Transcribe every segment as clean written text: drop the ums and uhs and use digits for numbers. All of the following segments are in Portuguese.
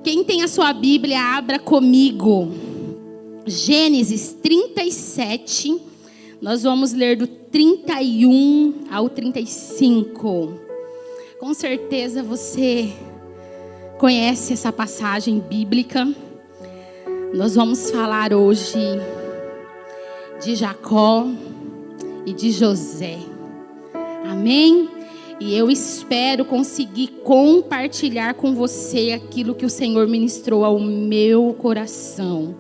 Quem tem a sua Bíblia, abra comigo. Gênesis 37. Nós vamos ler do 31 ao 35. Com certeza você conhece essa passagem bíblica. Nós vamos falar hoje de Jacó e de José. Amém? E eu espero conseguir compartilhar com você aquilo que o Senhor ministrou ao meu coração.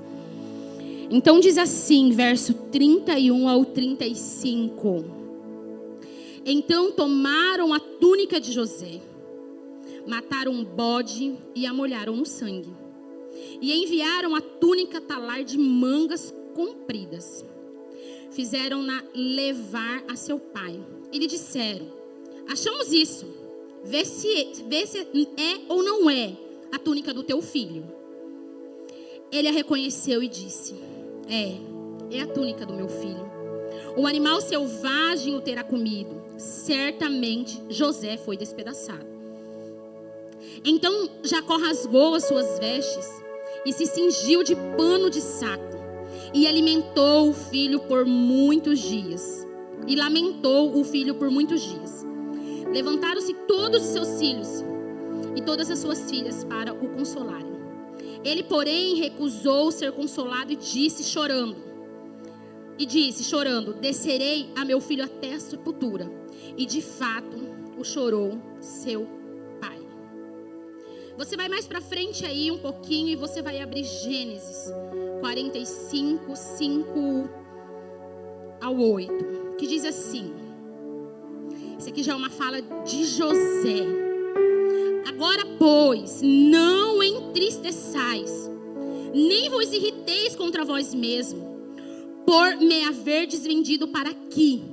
Então diz assim, verso 31 ao 35. Então tomaram a túnica de José, mataram um bode e a molharam no sangue. E enviaram a túnica talar de mangas compridas. Fizeram-na levar a seu pai. E lhe disseram: achamos isso, vê se é ou não é a túnica do teu filho. Ele a reconheceu e disse: é a túnica do meu filho. Um animal selvagem o terá comido. Certamente José foi despedaçado. Então Jacó rasgou as suas vestes e se cingiu de pano de saco. E alimentou o filho por muitos dias. E lamentou o filho por muitos dias. Levantaram-se todos os seus filhos e todas as suas filhas para o consolarem. Ele, porém, recusou ser consolado e disse, chorando, descerei a meu filho até a sepultura. E de fato o chorou seu pai. Você vai mais para frente aí um pouquinho e você vai abrir Gênesis 45, 5 ao 8, que diz assim. Isso aqui já é uma fala de José. Agora, pois, não entristeçais, nem vos irriteis contra vós mesmo, por me haverdes vendido para aqui,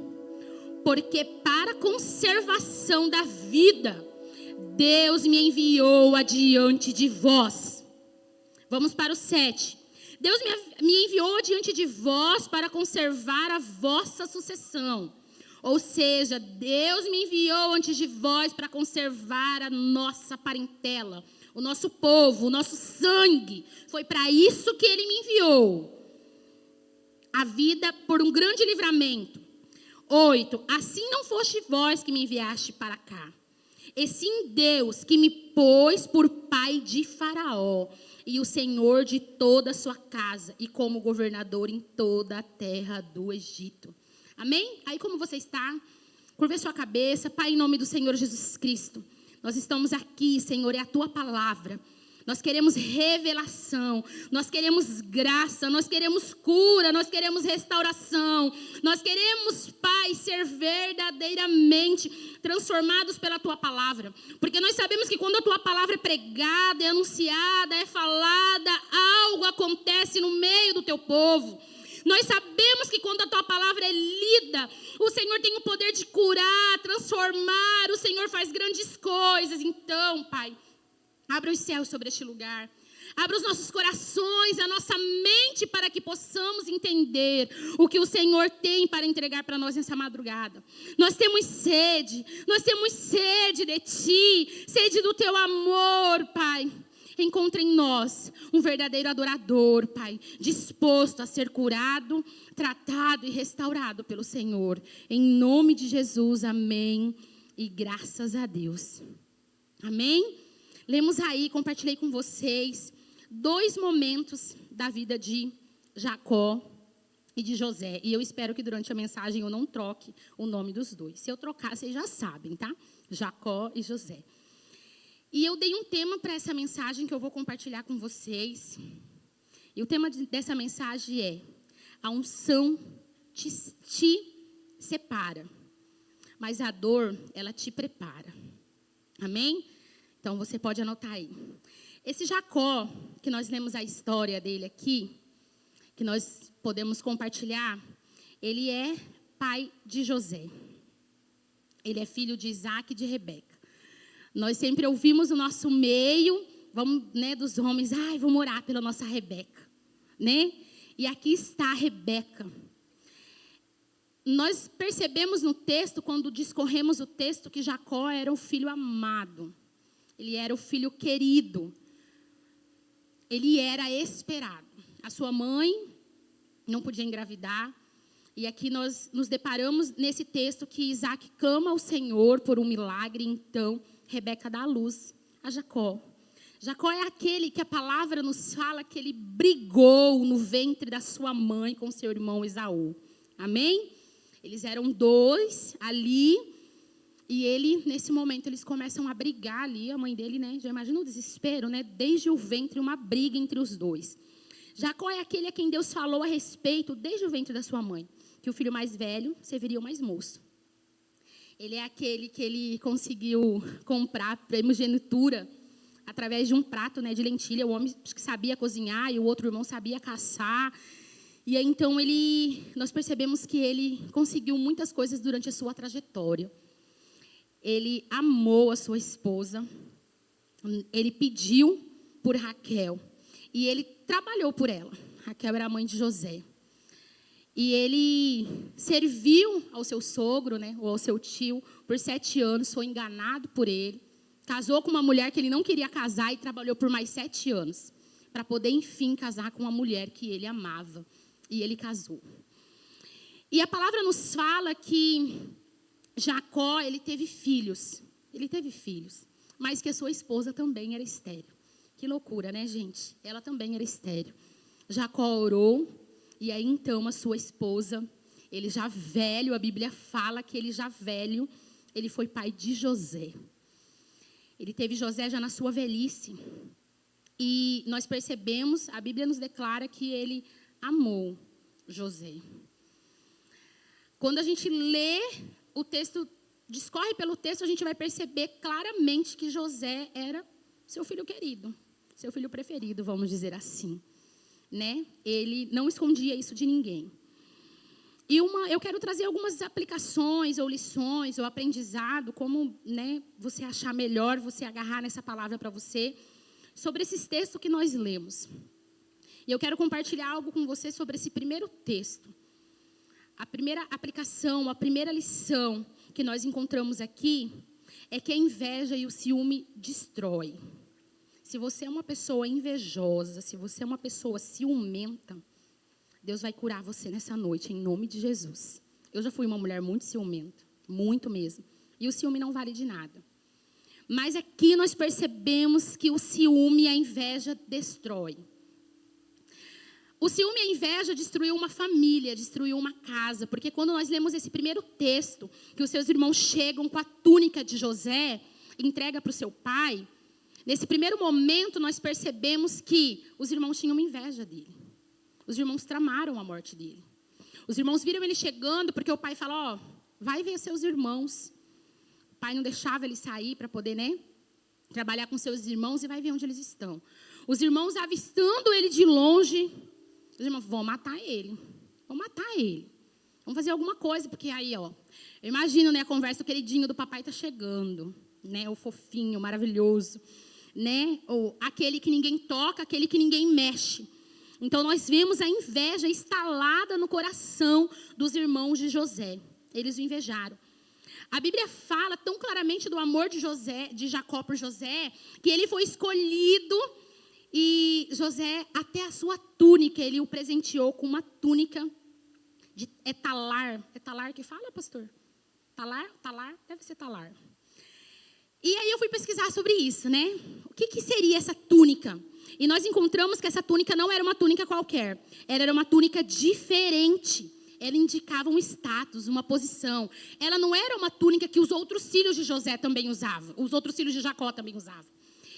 porque para a conservação da vida, Deus me enviou adiante de vós. Vamos para o 7. Deus me enviou adiante de vós para conservar a vossa sucessão. Ou seja, Deus me enviou antes de vós para conservar a nossa parentela, o nosso povo, o nosso sangue. Foi para isso que Ele me enviou. A vida por um grande livramento. 8. Assim não foste vós que me enviaste para cá, e sim Deus que me pôs por pai de Faraó e o Senhor de toda a sua casa e como governador em toda a terra do Egito. Amém? Aí como você está? Curva a sua cabeça. Pai, em nome do Senhor Jesus Cristo, nós estamos aqui, Senhor, é a Tua palavra. Nós queremos revelação, nós queremos graça, nós queremos cura, nós queremos restauração. Nós queremos, Pai, ser verdadeiramente transformados pela Tua palavra. Porque nós sabemos que quando a Tua palavra é pregada, é anunciada, é falada, algo acontece no meio do Teu povo. Nós sabemos que quando a Tua palavra é lida, o Senhor tem o poder de curar, transformar, o Senhor faz grandes coisas. Então, Pai, abra os céus sobre este lugar. Abra os nossos corações, a nossa mente, para que possamos entender o que o Senhor tem para entregar para nós nessa madrugada. Nós temos sede de Ti, sede do Teu amor, Pai. Encontre em nós um verdadeiro adorador, Pai, disposto a ser curado, tratado e restaurado pelo Senhor. Em nome de Jesus, amém. E graças a Deus. Amém? Lemos aí, compartilhei com vocês 2 momentos da vida de Jacó e de José. E eu espero que durante a mensagem eu não troque o nome dos dois. Se eu trocar, vocês já sabem, tá? Jacó e José. E eu dei um tema para essa mensagem que eu vou compartilhar com vocês. E o tema dessa mensagem é: a unção te separa, mas a dor, ela te prepara. Amém? Então você pode anotar aí. Esse Jacó, que nós lemos a história dele aqui, que nós podemos compartilhar, ele é pai de José. Ele é filho de Isaac e de Rebeca. Nós sempre ouvimos no nosso meio, dos homens, vamos orar pela nossa Rebeca, né? E aqui está a Rebeca. Nós percebemos no texto, quando discorremos o texto, que Jacó era o filho amado. Ele era o filho querido. ele era esperado. A sua mãe não podia engravidar. E aqui nós nos deparamos nesse texto que Isaac clama ao Senhor por um milagre. Então, Rebeca dá à luz a Jacó. Jacó é aquele que a palavra nos fala que ele brigou no ventre da sua mãe com seu irmão Esaú. Amém? Eles eram dois ali. E nesse momento, eles começam a brigar ali. A mãe dele, né? Já imagina o desespero, né? Desde o ventre, uma briga entre os dois. Jacó é aquele a quem Deus falou a respeito desde o ventre da sua mãe. Que o filho mais velho serviria o mais moço. Ele é aquele que ele conseguiu comprar primogenitura através de um prato, né, de lentilha. O homem que sabia cozinhar e o outro irmão sabia caçar. E aí, então, nós percebemos que ele conseguiu muitas coisas durante a sua trajetória. Ele amou a sua esposa. Ele pediu por Raquel. E ele trabalhou por ela. Raquel era a mãe de José. E ele serviu ao seu sogro, né, ou ao seu tio, por 7 anos. Foi enganado por ele. Casou com uma mulher que ele não queria casar e trabalhou por mais 7 anos. Para poder, enfim, casar com uma mulher que ele amava. E ele casou. E a palavra nos fala que Jacó, ele teve filhos. Ele teve filhos. Mas que a sua esposa também era estéril. Que loucura, né, gente? Ela também era estéril. Jacó orou. E aí, então, a sua esposa, ele já velho, a Bíblia fala que ele já velho, ele foi pai de José. Ele teve José já na sua velhice. E nós percebemos, a Bíblia nos declara que ele amou José. Quando a gente lê o texto, discorre pelo texto, a gente vai perceber claramente que José era seu filho querido, seu filho preferido, vamos dizer assim. Né? Ele não escondia isso de ninguém. E eu quero trazer algumas aplicações, ou lições, ou aprendizado, como, né, você achar melhor, você agarrar nessa palavra para você, sobre esses textos que nós lemos. E eu quero compartilhar algo com você sobre esse primeiro texto. A primeira aplicação, a primeira lição que nós encontramos aqui é que a inveja e o ciúme destrói. Se você é uma pessoa invejosa, se você é uma pessoa ciumenta, Deus vai curar você nessa noite, em nome de Jesus. Eu já fui uma mulher muito ciumenta, muito mesmo. E o ciúme não vale de nada. Mas aqui nós percebemos que o ciúme e a inveja destrói. O ciúme e a inveja destruiu uma família, destruiu uma casa. Porque quando nós lemos esse primeiro texto, que os seus irmãos chegam com a túnica de José, entrega para o seu pai. Nesse primeiro momento, nós percebemos que os irmãos tinham inveja dele. Os irmãos tramaram a morte dele. Os irmãos viram ele chegando, porque o pai falou, vai ver seus irmãos. O pai não deixava ele sair para poder, né, trabalhar com seus irmãos e vai ver onde eles estão. Os irmãos, avistando ele de longe, os irmãos, vão matar ele. Vão matar ele. Vamos fazer alguma coisa, porque aí, eu imagino, né, a conversa, o queridinho do papai está chegando, né, o fofinho, maravilhoso. Né? Ou aquele que ninguém toca, aquele que ninguém mexe. Então nós vemos a inveja instalada no coração dos irmãos de José. Eles o invejaram. A Bíblia fala tão claramente do amor de Jacó por José, que ele foi escolhido e José, até a sua túnica, ele o presenteou com uma túnica de talar. É talar que fala, pastor? Talar? Talar? Deve ser talar. E aí eu fui pesquisar sobre isso, né? O que seria essa túnica? E nós encontramos que essa túnica não era uma túnica qualquer. Ela era uma túnica diferente. Ela indicava um status, uma posição. Ela não era uma túnica que os outros filhos de José também usavam. Os outros filhos de Jacó também usavam.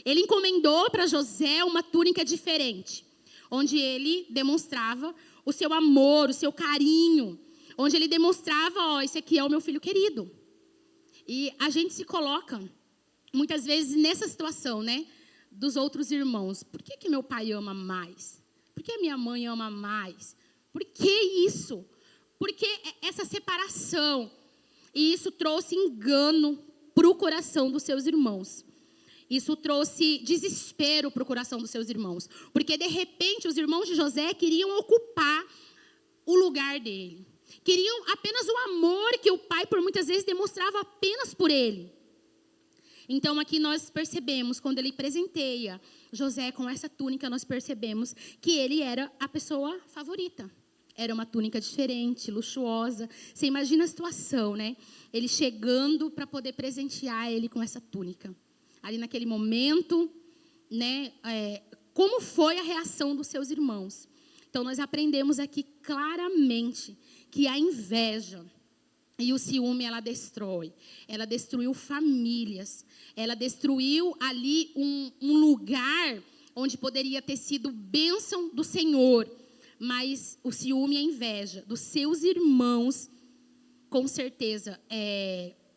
Ele encomendou para José uma túnica diferente. Onde ele demonstrava o seu amor, o seu carinho. Onde ele demonstrava, esse aqui é o meu filho querido. E a gente se coloca muitas vezes nessa situação, né, dos outros irmãos. Por que meu pai ama mais? Por que minha mãe ama mais? Por que isso? Por que essa separação? E isso trouxe engano para o coração dos seus irmãos. Isso trouxe desespero para o coração dos seus irmãos. Porque, de repente, os irmãos de José queriam ocupar o lugar dele. Queriam apenas o amor que o pai, por muitas vezes, demonstrava apenas por ele. Então aqui nós percebemos, quando ele presenteia José com essa túnica, nós percebemos que ele era a pessoa favorita. Era uma túnica diferente, luxuosa. Você imagina a situação, né? Ele chegando para poder presentear ele com essa túnica. Ali naquele momento, né? Como foi a reação dos seus irmãos? Então nós aprendemos aqui claramente que a inveja e o ciúme, ela destrói. Ela destruiu famílias. Ela destruiu ali um lugar onde poderia ter sido bênção do Senhor. Mas o ciúme e a inveja dos seus irmãos, com certeza,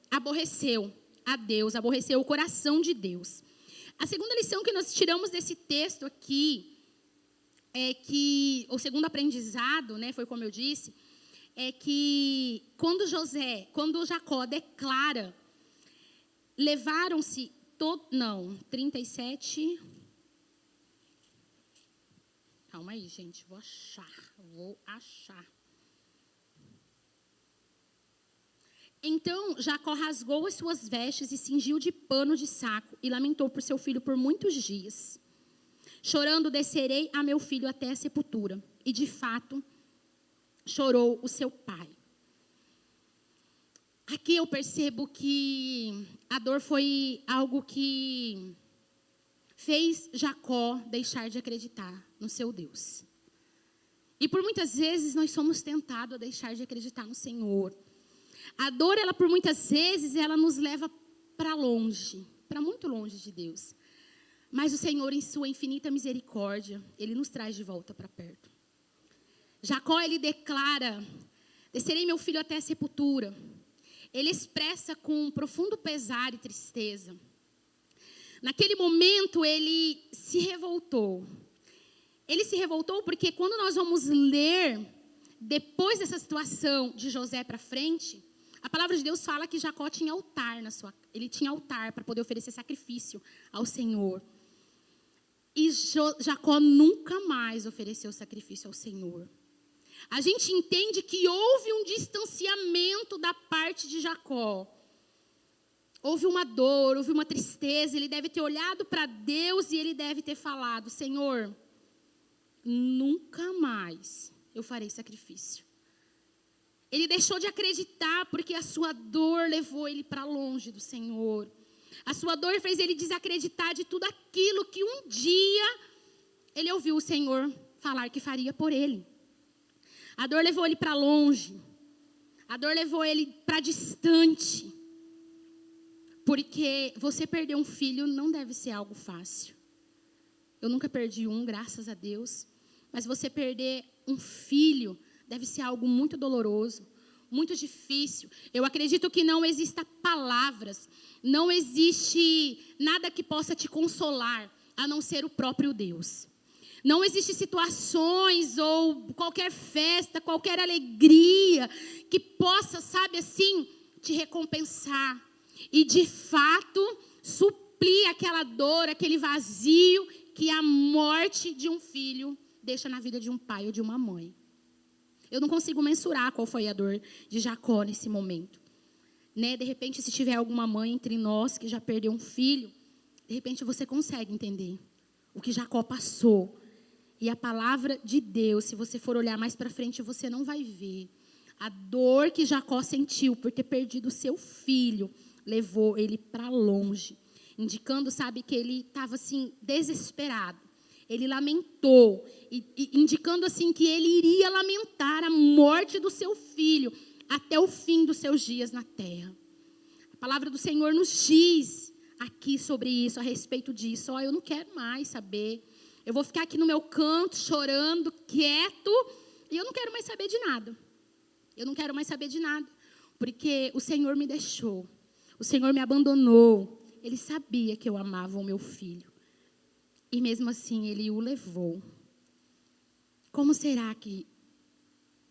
aborreceu a Deus, aborreceu o coração de Deus. A segunda lição que nós tiramos desse texto aqui, o segundo aprendizado, né, foi como eu disse, é que quando Jacó declara, levaram-se 37... Calma aí, gente, vou achar. Então, Jacó rasgou as suas vestes e cingiu de pano de saco e lamentou por seu filho por muitos dias. Chorando, descerei a meu filho até a sepultura. E, de fato, chorou o seu pai. Aqui eu percebo que a dor foi algo que fez Jacó deixar de acreditar no seu Deus. E por muitas vezes nós somos tentados a deixar de acreditar no Senhor. A dor, ela por muitas vezes, ela nos leva para longe, para muito longe de Deus. Mas o Senhor, em sua infinita misericórdia, Ele nos traz de volta para perto. Jacó, ele declara, descerei meu filho até a sepultura. Ele expressa com profundo pesar e tristeza. Naquele momento, ele se revoltou. Ele se revoltou porque quando nós vamos ler, depois dessa situação de José para frente, a palavra de Deus fala que Jacó tinha altar ele tinha altar para poder oferecer sacrifício ao Senhor. E Jacó nunca mais ofereceu sacrifício ao Senhor. A gente entende que houve um distanciamento da parte de Jacó. Houve uma dor, houve uma tristeza. Ele deve ter olhado para Deus e ele deve ter falado: Senhor, nunca mais eu farei sacrifício. Ele deixou de acreditar porque a sua dor levou ele para longe do Senhor. A sua dor fez ele desacreditar de tudo aquilo que um dia ele ouviu o Senhor falar que faria por ele. A dor levou ele para longe. A dor levou ele para distante. Porque você perder um filho não deve ser algo fácil. Eu nunca perdi um, graças a Deus. Mas você perder um filho deve ser algo muito doloroso, muito difícil. Eu acredito que não exista palavras, não existe nada que possa te consolar, a não ser o próprio Deus. Não existe situações ou qualquer festa, qualquer alegria que possa, sabe assim, te recompensar. E de fato, suprir aquela dor, aquele vazio que a morte de um filho deixa na vida de um pai ou de uma mãe. Eu não consigo mensurar qual foi a dor de Jacó nesse momento. Né? De repente, se tiver alguma mãe entre nós que já perdeu um filho, de repente você consegue entender o que Jacó passou. E a palavra de Deus, se você for olhar mais para frente, você não vai ver. A dor que Jacó sentiu por ter perdido o seu filho levou ele para longe. Indicando, sabe, que ele estava assim, desesperado. Ele lamentou, indicando assim que ele iria lamentar a morte do seu filho até o fim dos seus dias na terra. A palavra do Senhor nos diz aqui sobre isso, a respeito disso. Eu não quero mais saber. Eu vou ficar aqui no meu canto, chorando, quieto, e eu não quero mais saber de nada. Eu não quero mais saber de nada, porque o Senhor me deixou. O Senhor me abandonou. Ele sabia que eu amava o meu filho. E mesmo assim, ele o levou. Como será que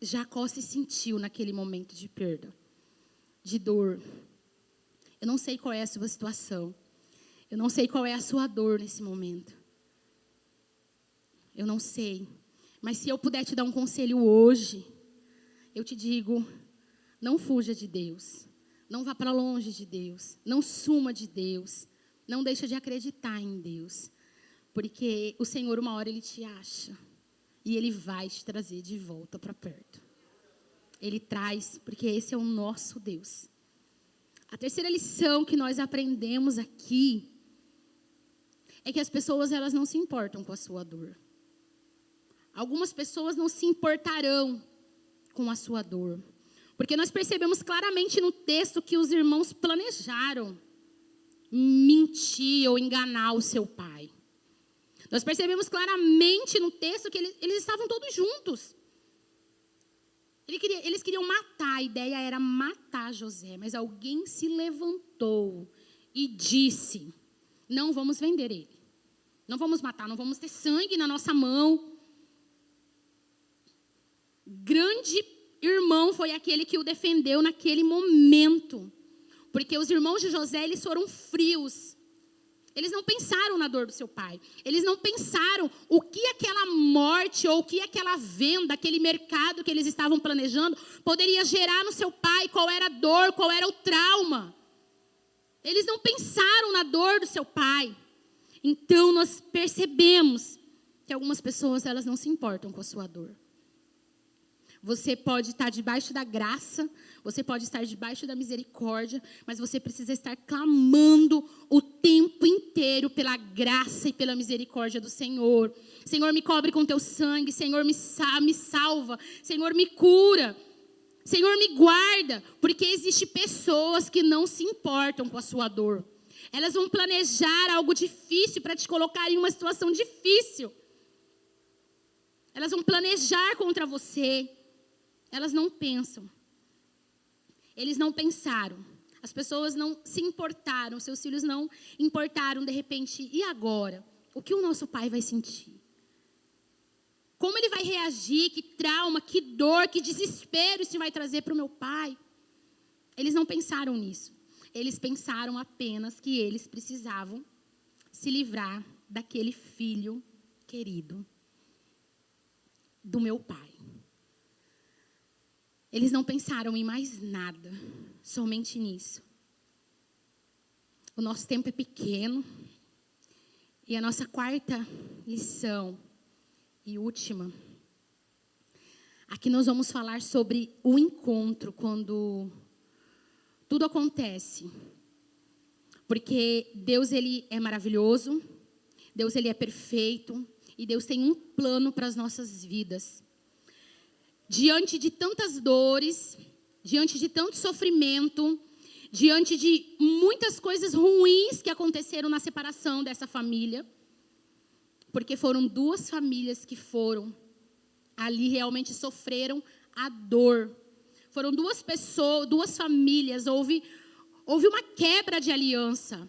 Jacó se sentiu naquele momento de perda, de dor? Eu não sei qual é a sua situação. Eu não sei qual é a sua dor nesse momento. Eu não sei. Mas se eu puder te dar um conselho hoje, eu te digo, não fuja de Deus. Não vá para longe de Deus. Não suma de Deus. Não deixa de acreditar em Deus. Porque o Senhor, uma hora, Ele te acha. E Ele vai te trazer de volta para perto. Ele traz, porque esse é o nosso Deus. A terceira lição que nós aprendemos aqui é que as pessoas, elas não se importam com a sua dor. Algumas pessoas não se importarão com a sua dor. Porque nós percebemos claramente no texto que os irmãos planejaram mentir ou enganar o seu pai. Nós percebemos claramente no texto que eles estavam todos juntos. Eles queriam matar, a ideia era matar José. Mas alguém se levantou e disse: não vamos vender ele. Não vamos matar, não vamos ter sangue na nossa mão. Grande irmão foi aquele que o defendeu naquele momento. Porque os irmãos de José, eles foram frios. Eles não pensaram na dor do seu pai. Eles não pensaram o que aquela morte ou o que aquela venda, aquele mercado que eles estavam planejando, poderia gerar no seu pai. Qual era a dor, qual era o trauma. Eles não pensaram na dor do seu pai. Então nós percebemos que algumas pessoas, elas não se importam com a sua dor. Você pode estar debaixo da graça, você pode estar debaixo da misericórdia, mas você precisa estar clamando o tempo inteiro pela graça e pela misericórdia do Senhor. Senhor, me cobre com teu sangue, Senhor, me salva, Senhor, me cura, Senhor, me guarda, porque existem pessoas que não se importam com a sua dor. Elas vão planejar algo difícil para te colocar em uma situação difícil. Elas vão planejar contra você. Elas não pensam. Eles não pensaram. As pessoas não se importaram. Seus filhos não importaram de repente. E agora? O que o nosso pai vai sentir? Como ele vai reagir? Que trauma, que dor, que desespero isso vai trazer para o meu pai? Eles não pensaram nisso. Eles pensaram apenas que eles precisavam se livrar daquele filho querido do meu pai. Eles não pensaram em mais nada, somente nisso. O nosso tempo é pequeno. E a nossa quarta lição e última. Aqui nós vamos falar sobre o encontro, quando tudo acontece. Porque Deus, Ele é maravilhoso. Deus, Ele é perfeito. E Deus tem um plano para as nossas vidas. Diante de tantas dores, diante de tanto sofrimento, diante de muitas coisas ruins que aconteceram na separação dessa família, porque foram duas famílias que foram ali, realmente sofreram a dor. Foram duas pessoas, duas famílias, houve uma quebra de aliança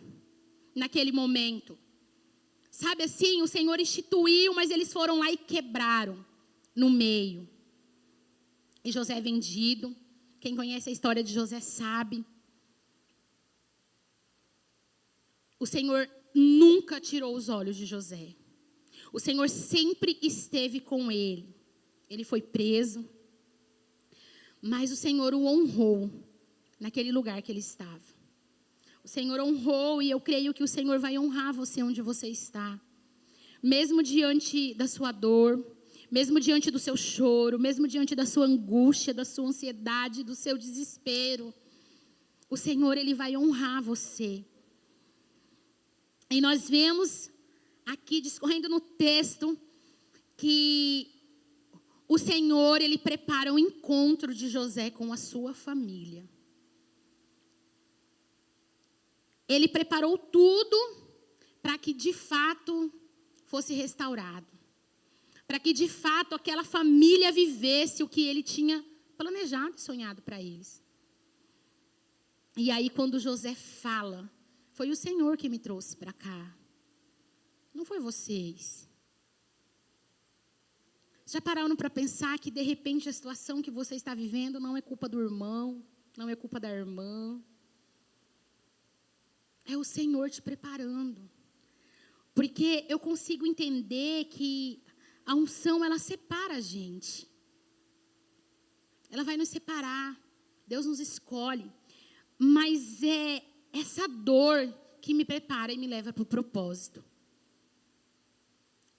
naquele momento. Sabe assim, o Senhor instituiu, mas eles foram lá e quebraram no meio. E José é vendido. Quem conhece a história de José sabe. O Senhor nunca tirou os olhos de José. O Senhor sempre esteve com ele. Ele foi preso. Mas o Senhor o honrou naquele lugar que ele estava. O Senhor honrou, e eu creio que o Senhor vai honrar você onde você está. Mesmo diante da sua dor, mesmo diante do seu choro, mesmo diante da sua angústia, da sua ansiedade, do seu desespero, o Senhor, Ele vai honrar você. E nós vemos aqui, discorrendo no texto, que o Senhor, Ele prepara o encontro de José com a sua família. Ele preparou tudo para que de fato fosse restaurado. Para que de fato aquela família vivesse o que ele tinha planejado e sonhado para eles. E aí quando José fala, foi o Senhor que me trouxe para cá. Não foi vocês. Já pararam para pensar que de repente a situação que você está vivendo não é culpa do irmão, não é culpa da irmã. É o Senhor te preparando. Porque eu consigo entender que a unção, ela separa a gente. Ela vai nos separar. Deus nos escolhe. Mas é essa dor que me prepara e me leva para o propósito.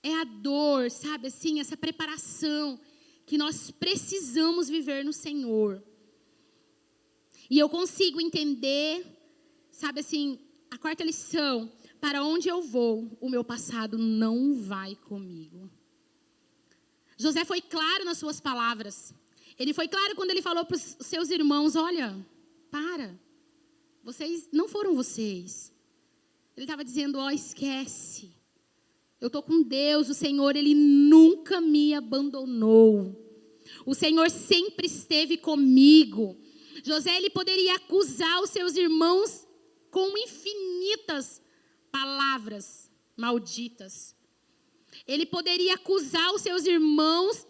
É a dor, sabe assim, essa preparação que nós precisamos viver no Senhor. E eu consigo entender, sabe assim, a quarta lição: para onde eu vou, o meu passado não vai comigo. José foi claro nas suas palavras. Ele foi claro quando ele falou para os seus irmãos: olha, vocês não foram vocês. Ele estava dizendo: ó, esquece. Eu estou com Deus, o Senhor, Ele nunca me abandonou. O Senhor sempre esteve comigo. José, ele poderia acusar os seus irmãos com infinitas palavras malditas. Ele poderia acusar os seus irmãos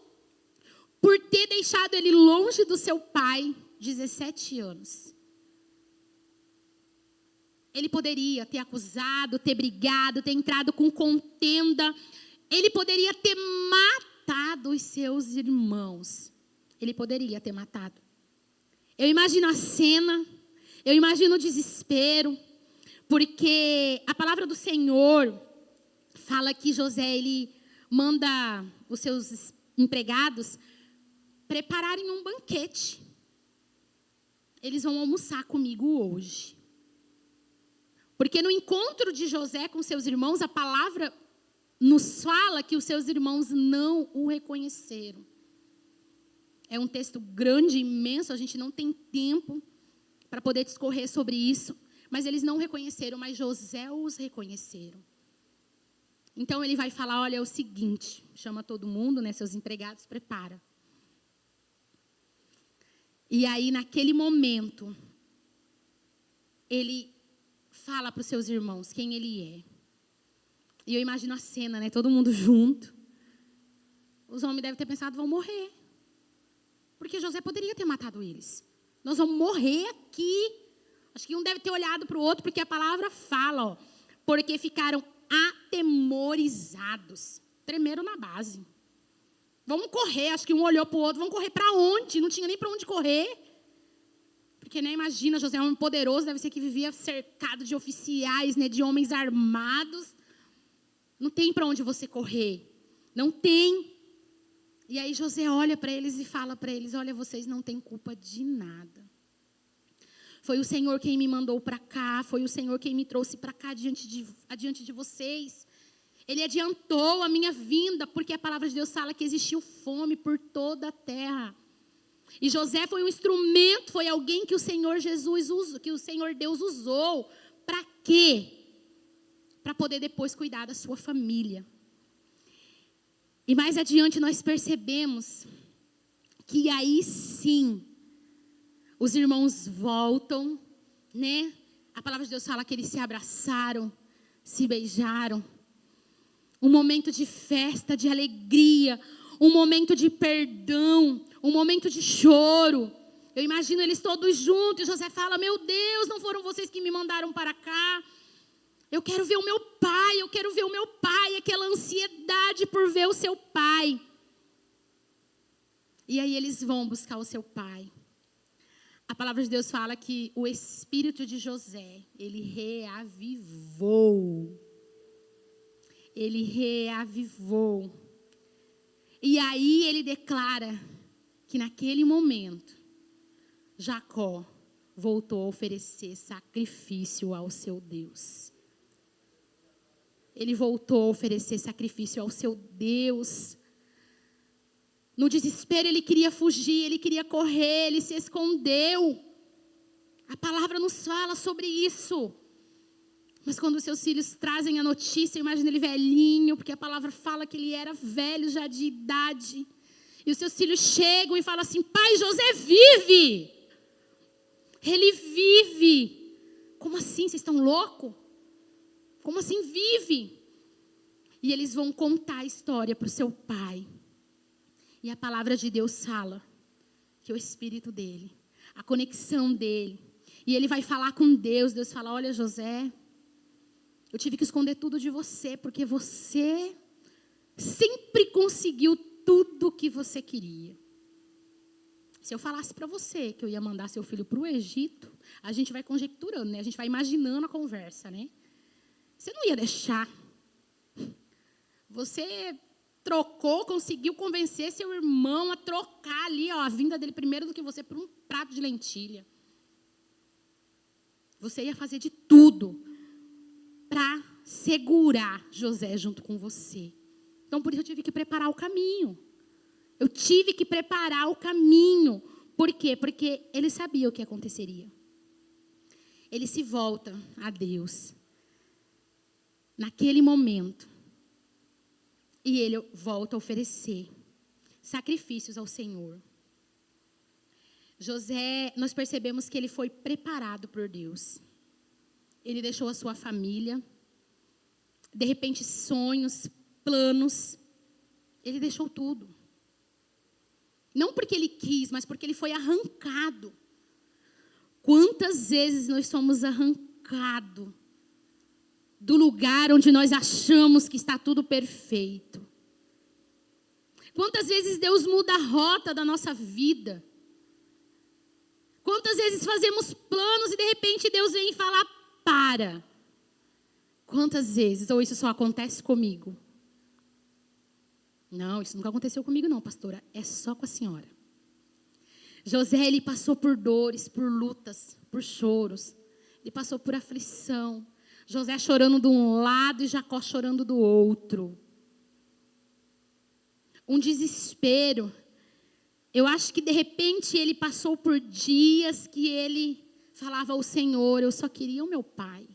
por ter deixado ele longe do seu pai 17 anos. Ele poderia ter acusado, ter brigado, ter entrado com contenda. Ele poderia ter matado os seus irmãos. Ele poderia ter matado. Eu imagino a cena, eu imagino o desespero, porque a palavra do Senhor fala que José, ele manda os seus empregados prepararem um banquete. Eles vão almoçar comigo hoje. Porque no encontro de José com seus irmãos, a palavra nos fala que os seus irmãos não o reconheceram. É um texto grande, imenso, a gente não tem tempo para poder discorrer sobre isso. Mas eles não reconheceram, mas José os reconheceram. Então ele vai falar: olha, é o seguinte, chama todo mundo, né, seus empregados, prepara. E aí naquele momento, ele fala para os seus irmãos quem ele é. E eu imagino a cena, né, todo mundo junto. Os homens devem ter pensado: vão morrer. Porque José poderia ter matado eles. Nós vamos morrer aqui. Acho que um deve ter olhado para o outro, porque a palavra fala, ó, porque ficaram atemorizados. Tremeram na base. Vamos correr. Acho que um olhou para o outro. Vamos correr para onde? Não tinha nem para onde correr. Porque, né, imagina, José é um homem poderoso, deve ser que vivia cercado de oficiais, né, de homens armados. Não tem para onde você correr. Não tem. E aí José olha para eles e fala para eles: olha, vocês não têm culpa de nada. Foi o Senhor quem me mandou para cá, foi o Senhor quem me trouxe para cá adiante de vocês. Ele adiantou a minha vinda, porque a palavra de Deus fala que existiu fome por toda a terra. E José foi um instrumento, foi alguém que o Senhor Jesus usou, que o Senhor Deus usou. Para quê? Para poder depois cuidar da sua família. E mais adiante nós percebemos que aí sim, os irmãos voltam, né? A palavra de Deus fala que eles se abraçaram, se beijaram. Um momento de festa, de alegria, um momento de perdão, um momento de choro. Eu imagino eles todos juntos, e José fala: meu Deus, não foram vocês que me mandaram para cá? Eu quero ver o meu pai, eu quero ver o meu pai, aquela ansiedade por ver o seu pai. E aí eles vão buscar o seu pai. A palavra de Deus fala que o espírito de José, ele reavivou. Ele reavivou. E aí ele declara que naquele momento, Jacó voltou a oferecer sacrifício ao seu Deus. Ele voltou a oferecer sacrifício ao seu Deus. No desespero ele queria fugir, ele queria correr, ele se escondeu. A palavra nos fala sobre isso. Mas quando os seus filhos trazem a notícia, imagina ele velhinho, porque a palavra fala que ele era velho já de idade. E os seus filhos chegam e falam assim: pai, José vive. Ele vive. Como assim? Vocês estão loucos? Como assim vive? E eles vão contar a história para o seu pai. E a palavra de Deus fala que o espírito dele, a conexão dele, e ele vai falar com Deus. Deus fala: olha, José, eu tive que esconder tudo de você, porque você sempre conseguiu tudo o que você queria. Se eu falasse para você que eu ia mandar seu filho para o Egito, a gente vai conjecturando, né? A gente vai imaginando a conversa, né? Você não ia deixar. Você trocou, conseguiu convencer seu irmão a trocar ali, ó, a vinda dele primeiro do que você por um prato de lentilha. Você ia fazer de tudo para segurar José junto com você. Então, por isso eu tive que preparar o caminho. Eu tive que preparar o caminho. Por quê? Porque ele sabia o que aconteceria. Ele se volta a Deus naquele momento. E ele volta a oferecer sacrifícios ao Senhor. José, nós percebemos que ele foi preparado por Deus. Ele deixou a sua família. De repente, sonhos, planos. Ele deixou tudo. Não porque ele quis, mas porque ele foi arrancado. Quantas vezes nós somos arrancados do lugar onde nós achamos que está tudo perfeito? Quantas vezes Deus muda a rota da nossa vida? Quantas vezes fazemos planos e de repente Deus vem e fala, para. Quantas vezes, ou isso só acontece comigo? Não, isso nunca aconteceu comigo não, pastora. É só com a senhora. José, ele passou por dores, por lutas, por choros. Ele passou por aflição. José chorando de um lado e Jacó chorando do outro. Um desespero. Eu acho que de repente ele passou por dias que ele falava ao Senhor, eu só queria o meu pai.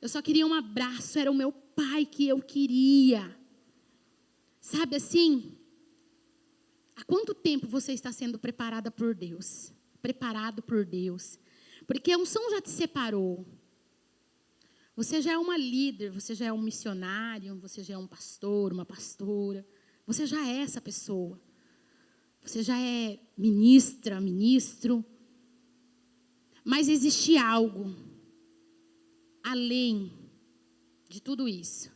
Eu só queria um abraço, era o meu pai que eu queria. Sabe assim? Há quanto tempo você está sendo preparada por Deus? Preparado por Deus? Porque a unção já te separou. Você já é uma líder, você já é um missionário, você já é um pastor, uma pastora. Você já é essa pessoa. Você já é ministra, ministro. Mas existe algo além de tudo isso,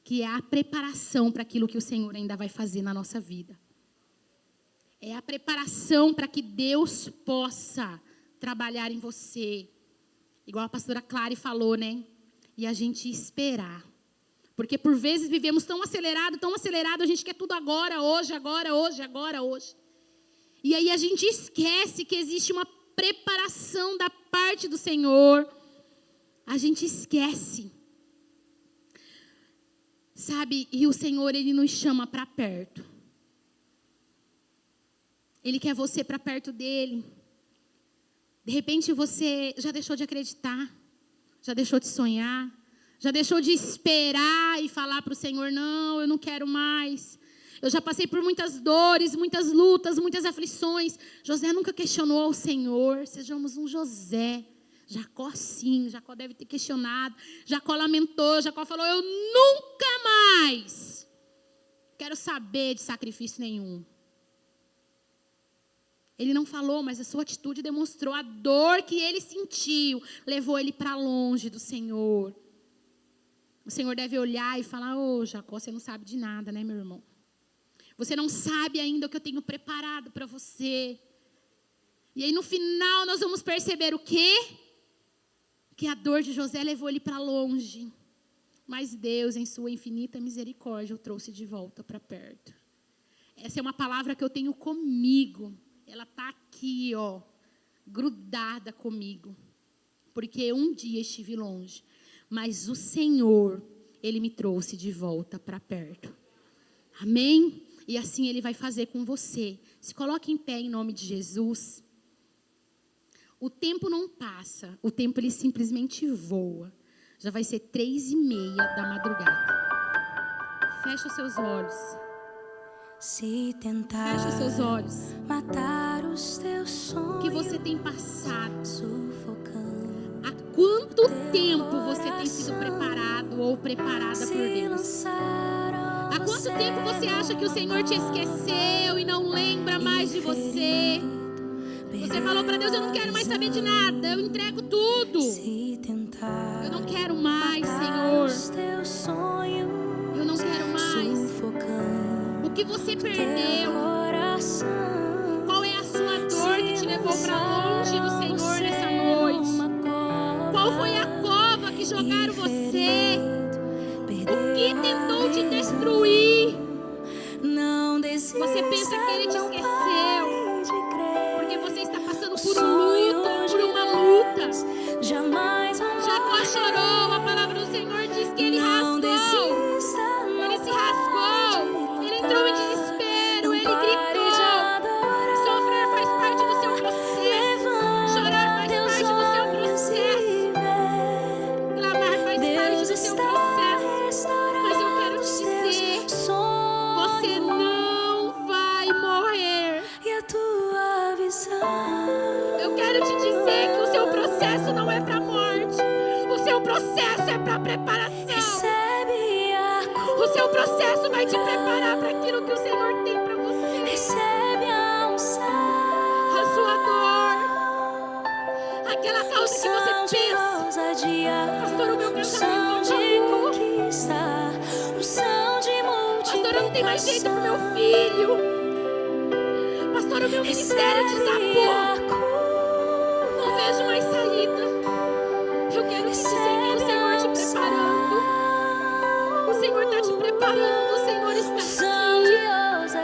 que é a preparação para aquilo que o Senhor ainda vai fazer na nossa vida. É a preparação para que Deus possa trabalhar em você. Igual a pastora Clary falou, né? E a gente esperar. Porque por vezes vivemos tão acelerado, a gente quer tudo agora, hoje. E aí a gente esquece que existe uma preparação da parte do Senhor. A gente esquece. Sabe, e o Senhor, Ele nos chama para perto. Ele quer você para perto dEle. De repente você já deixou de acreditar, já deixou de sonhar, já deixou de esperar e falar para o Senhor, não, eu não quero mais. Eu já passei por muitas dores, muitas lutas, muitas aflições. José nunca questionou ao Senhor. Sejamos um José. Jacó sim, Jacó deve ter questionado. Jacó lamentou, Jacó falou, eu nunca mais quero saber de sacrifício nenhum. Ele não falou, mas a sua atitude demonstrou a dor que ele sentiu. Levou ele para longe do Senhor. O Senhor deve olhar e falar, ô Jacó, você não sabe de nada, né, meu irmão? Você não sabe ainda o que eu tenho preparado para você. E aí no final nós vamos perceber o quê? Que a dor de José levou ele para longe. Mas Deus, em sua infinita misericórdia, o trouxe de volta para perto. Essa é uma palavra que eu tenho comigo. Ela está aqui, ó, grudada comigo. Porque um dia estive longe. Mas o Senhor, Ele me trouxe de volta para perto. Amém? E assim Ele vai fazer com você. Se coloque em pé em nome de Jesus. O tempo não passa. O tempo ele simplesmente voa. Já vai ser 3:30 da madrugada. Fecha os seus olhos. Se tentar Fecha os seus olhos. matar os teus sonhos, O que você tem passado? sufocando. Há quanto tempo você tem sido preparado ou preparada por Deus? Há quanto tempo você acha que o Senhor te esqueceu e não lembra mais de você? Você falou para Deus, eu não quero mais saber de nada, eu entrego tudo. Eu não quero mais, Senhor. Eu não quero mais. O que você perdeu, Qual é a sua dor que te levou para longe do Senhor nessa noite? Qual foi a cova que jogaram você? O que tentou te destruir? Você pensa que Ele te esqueceu, porque você está passando por um luto, por uma luta. Jacó chorou, a palavra do Senhor diz que ele rasgou, ele se rasgou, ele entrou em desespero, ele gritou. Sofrer faz parte do seu processo, chorar faz parte do seu processo, clamar faz parte do seu processo. Mas eu quero te dizer, você não vai morrer. Eu quero te dizer que o seu processo não é para morte, o seu processo é para preparação. O seu processo vai te preparar para aquilo que o Senhor tem para você. A sua dor, aquela causa que você pensa, pastor, o meu casamento acabou. Pastor, eu não tenho mais jeito pro meu filho. Pastor, o meu ministério desabou. Não vejo mais saída. Eu quero te dizer que o Senhor te preparando. O Senhor está te preparando. O Senhor está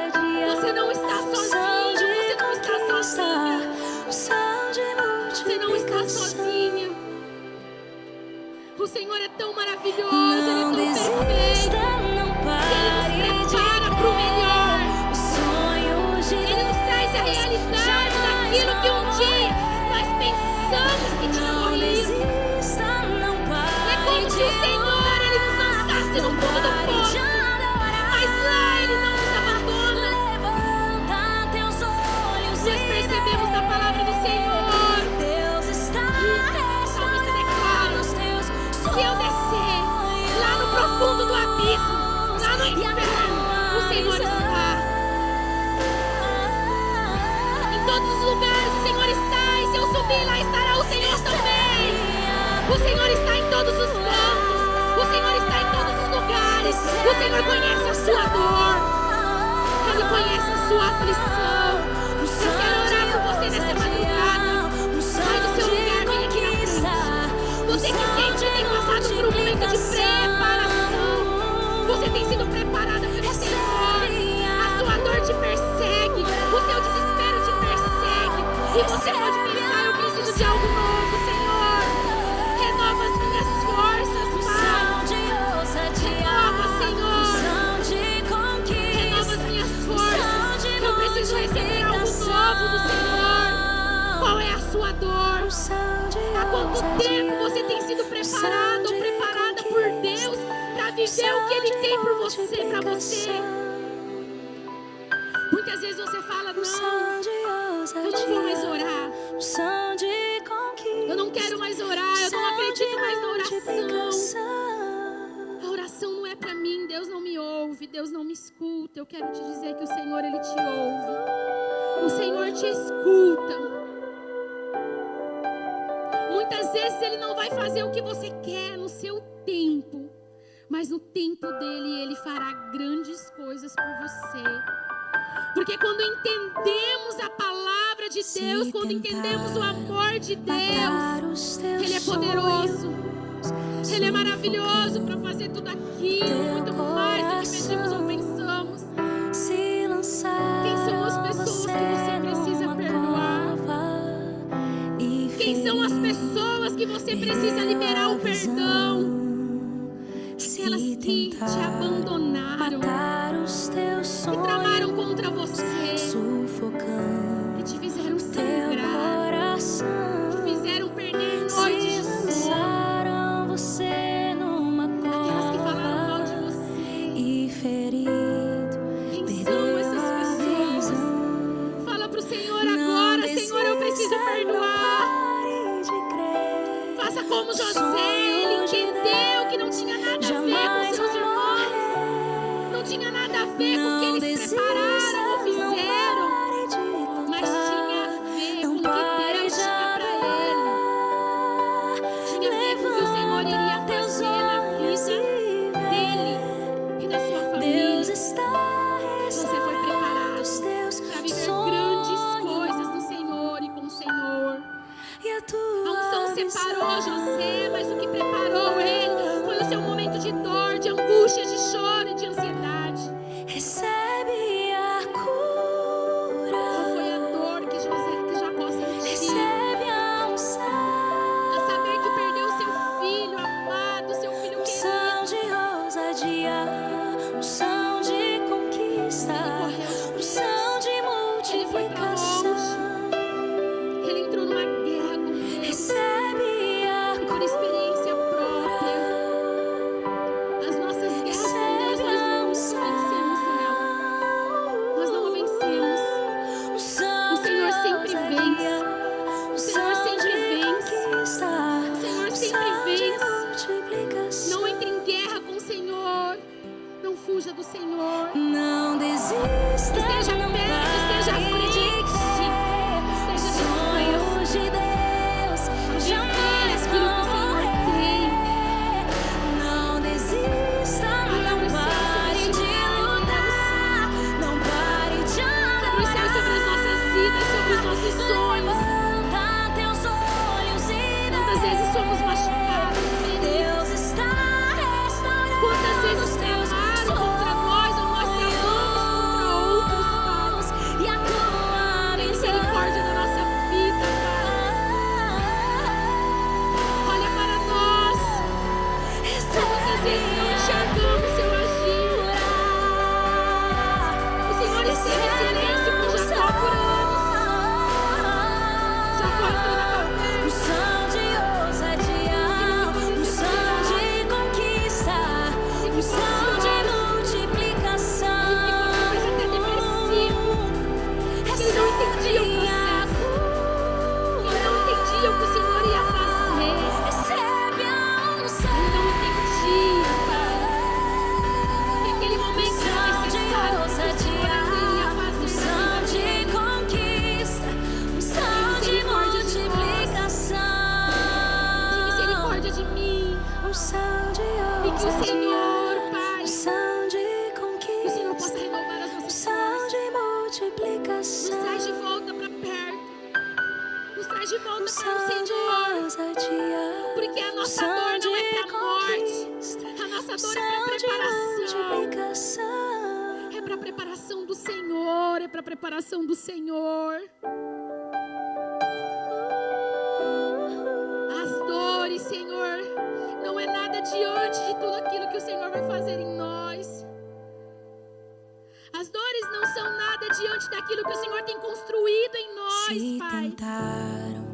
aqui. Você não está sozinho. Você não está sozinha. Você não está sozinha. O Senhor é tão maravilhoso. Ele é tão perfeito. Ele nos prepara para o melhor. Ele nos traz a realidade daquilo que um dia nós pensamos que tinha morrido. É como se o Senhor, Ele nos lançasse no fundo do poço, mas lá Ele não nos abandona. Nós percebemos na palavra do Senhor. O salmista declara: se eu descer lá no profundo do abismo, lá no inferno, o Senhor está. Em todos os lugares o Senhor está, e se eu subir lá estará o Senhor também. O Senhor está em todos os cantos, o Senhor está em todos os lugares. O Senhor conhece a sua dor, Ele conhece a sua aflição. Eu quero orar por você nessa madrugada. Sai do seu lugar, vem aqui na frente. Você que sente que tem passado por um momento de preparação, você tem sido preparada pelo Senhor. A sua dor te persegue, o seu desespero te persegue, e você pode pensar: eu preciso de algo novo, Senhor. Renova as minhas forças, Pai. Renova, Senhor. Renova as minhas forças. Eu preciso receber algo novo do Senhor. Qual é a sua dor? Há quanto tempo você tem sido preparado ou preparada por Deus para viver o que Ele tem por você, para você? Muitas vezes você fala: não, eu não vou mais orar. Eu não quero mais orar, eu não acredito mais na oração. A oração não é para mim, Deus não me ouve, Deus não me escuta. Eu quero te dizer que o Senhor, Ele te ouve. O Senhor te escuta. Muitas vezes Ele não vai fazer o que você quer no seu tempo, mas no tempo dEle, Ele fará grandes coisas por você. Porque quando entendemos a palavra de Deus, quando entendemos o amor de Deus, Ele é poderoso, Ele é maravilhoso para fazer tudo aquilo, muito mais do que pedimos ou pensamos. Quem são as pessoas que você precisa perdoar? Quem são as pessoas que você precisa liberar o perdão? Aquelas que te abandonaram, que tramaram contra você, que te fizeram sangrar, que fizeram perder noites de sono, aquelas que falaram mal de você. Quem são essas pessoas? Fala pro Senhor agora: Senhor, eu preciso perdoar. Faça como José, ele entendeu que não tinha nada a ver com seus irmãos, não tinha nada a ver com o que eles prepararam ou fizeram, mas tinha a ver com o que Deus tinha para ele. Tinha a ver com o que o Senhor iria fazer na vida dele e da sua família. Você foi preparado para viver unção de conquista, unção de multiplicação. Ele entrou numa guerra com Deus. Recebe a E por experiência própria, as nossas guerras com Deus nós não vencemos ela. Nós não a vencemos. O Senhor sempre vence. O Senhor sempre vence. O Senhor sempre vence. Não entre em guerra com o Senhor. Não fuja do Senhor. Não desista, Esteja não perto, esteja à pare frente. de crer. Esteja Sonhos de Deus jamais aquilo que o vão Senhor tem. morrer. Não desista, não Abra os céus pare sobre de este lugar, lutar, não pare de Abre os céus sobre as nossas vidas, sobre os nossos sonhos. Levanta teus olhos e Quantas vezes somos machucados, Deus está restaurando. quantas vezes tramaram contra nós ou nós tramamos contra outros, Pai. E a tua Tem misericórdia da nossa vida, Pai. Olha para nós. Quantas vezes não enxergamos seu agir. O Senhor esteve em silêncio com Jacó por anos. Jacó entrou na caverna. Unção de ousadia, unção de conquista, unção de multiplicação. Ele ficou talvez até depressivo. Ele não entendia o processo. Ele não entendia o que o Senhor ia fazer. Recebe a unção. Ele não entendia, Pai. Que aquele momento era necessário que o Senhor ainda ia fazer. Unção de conquista, unção de multiplicação. Tem misericórdia de mim. Unção de E que o ousadia, Senhor, Pai, unção de que o Senhor possa conquista, renovar as nossas unção forças. de Nos multiplicação. traz de volta para perto. Nos traz de volta para o Unção de Senhor. ousadia, Porque a nossa unção dor não é de para a morte. conquista, A nossa dor é unção para de preparação. multiplicação. É para preparação do Senhor. É para preparação do Senhor. As dores, Senhor, não é nada diante de tudo aquilo que o Senhor vai fazer em nós. As dores não são nada diante daquilo que o Senhor tem construído em Se nós, Pai. tentaram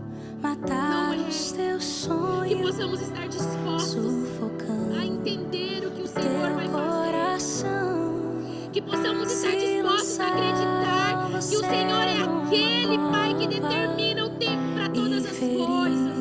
matar Não é. os teus Que sonhos, possamos estar dispostos sufocando a entender o que o Senhor teu vai fazer. coração. Que possamos estar Se dispostos a acreditar lançar, que o você Senhor é não aquele, Pai, que volta. determina o tempo para todas E as ferido, coisas.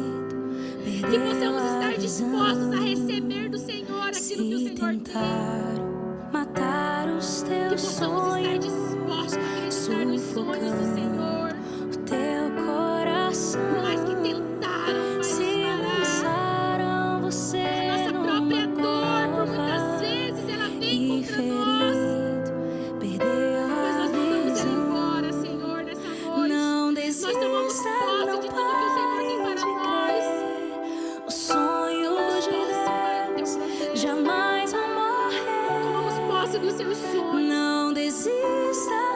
Que perdeu possamos a estar dispostos a visão. receber do Senhor aquilo que o Se Senhor tem. tentaram matar os Que teus possamos estar sonhos, dispostos a acreditar nos sonhos do Senhor. o teu coração. Por mais que tentaram, Pai, nos Se parar. lançaram você A nossa própria dor, por muitas vezes, ela vem e contra nós. ferido, perdeu Mas a nós mandamos ela visão. embora, Senhor, nessa noite. Não Nós tomamos desista, posse não de tudo que o Senhor tem pare para de nós. crer. Os sonhos Tomamos de posse, Pai, do teu Deus poder. jamais vão morrer. Tomamos posse dos seus sonhos. Não desista,